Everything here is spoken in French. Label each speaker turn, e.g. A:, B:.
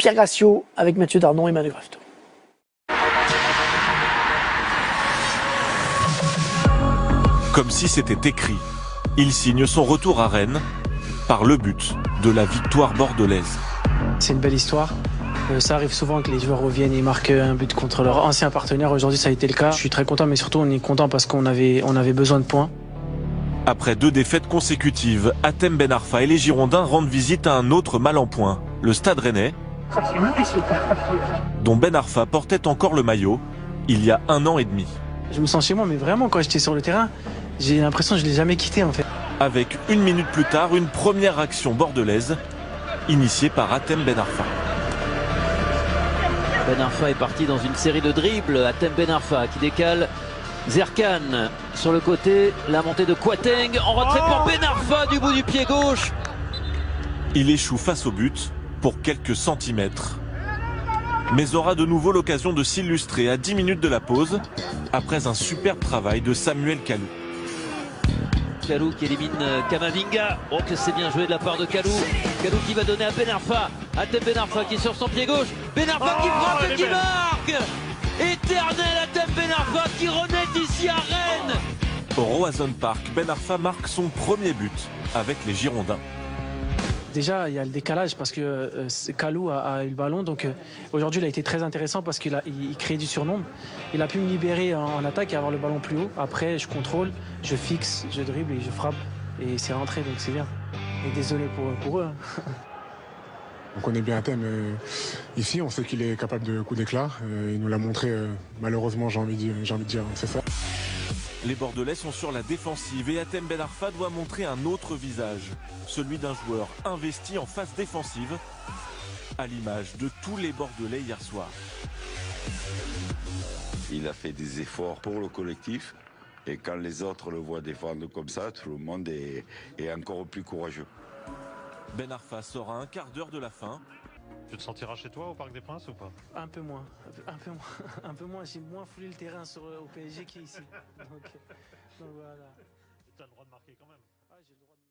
A: Pierre Gracio avec Mathieu Dardon et Manu Grafto.
B: Comme si c'était écrit, il signe son retour à Rennes par le but de la victoire bordelaise.
C: C'est une belle histoire. Ça arrive souvent que les joueurs reviennent et marquent un but contre leur ancien partenaire. Aujourd'hui, ça a été le cas. Je suis très content, mais surtout, on est content parce qu'on avait besoin de points.
B: Après 2 défaites consécutives, Hatem Ben Arfa et les Girondins rendent visite à un autre mal en point, le Stade Rennais, dont Ben Arfa portait encore le maillot il y a 1 an et demi.
C: Je me sens chez moi, mais vraiment, quand j'étais sur le terrain, j'ai l'impression que je ne l'ai jamais quitté, en fait.
B: Avec 1 minute plus tard, une première action bordelaise, initiée par Hatem Ben Arfa.
D: Ben Arfa est parti dans une série de dribbles. Hatem Ben Arfa qui décale Zerkan sur le côté. La montée de Kouateng en retrait pour Ben Arfa du bout du pied gauche.
B: Il échoue face au but pour quelques centimètres, mais aura de nouveau l'occasion de s'illustrer à 10 minutes de la pause après un superbe travail de Samuel Kalou.
D: Kalou qui élimine Kamavinga. Oh que c'est bien joué de la part de Kalou. Kalou qui va donner à Ben Arfa. Hatem Ben Arfa qui est sur son pied gauche. Ben Arfa qui frappe et qui marque. Éternel Hatem Ben Arfa qui renaît ici à Rennes.
B: Au Roazhon Park, Ben Arfa marque son premier but avec les Girondins.
C: Déjà, il y a le décalage parce que Kalou a eu le ballon. Donc aujourd'hui, il a été très intéressant parce qu'il crée du surnombre. Il a pu me libérer en attaque et avoir le ballon plus haut. Après, je contrôle, je fixe, je dribble et je frappe. Et c'est rentré, donc c'est bien. Et désolé pour eux.
E: On connaît bien Hatem ici, on sait qu'il est capable de coups d'éclat. Il nous l'a montré, malheureusement, j'ai envie de dire, c'est ça.
B: Les Bordelais sont sur la défensive et Hatem Ben Arfa doit montrer un autre visage, celui d'un joueur investi en phase défensive, à l'image de tous les Bordelais hier soir.
F: Il a fait des efforts pour le collectif et quand les autres le voient défendre comme ça, tout le monde est encore plus courageux.
B: Ben Arfa sort à un quart d'heure de la fin.
G: Tu te sentiras chez toi au Parc des Princes ou pas?
C: Un peu moins. Un peu moins. J'ai moins foulé le terrain au PSG qu'ici. Donc voilà.
G: Tu as le droit de marquer quand même.
C: Ah, j'ai le droit de...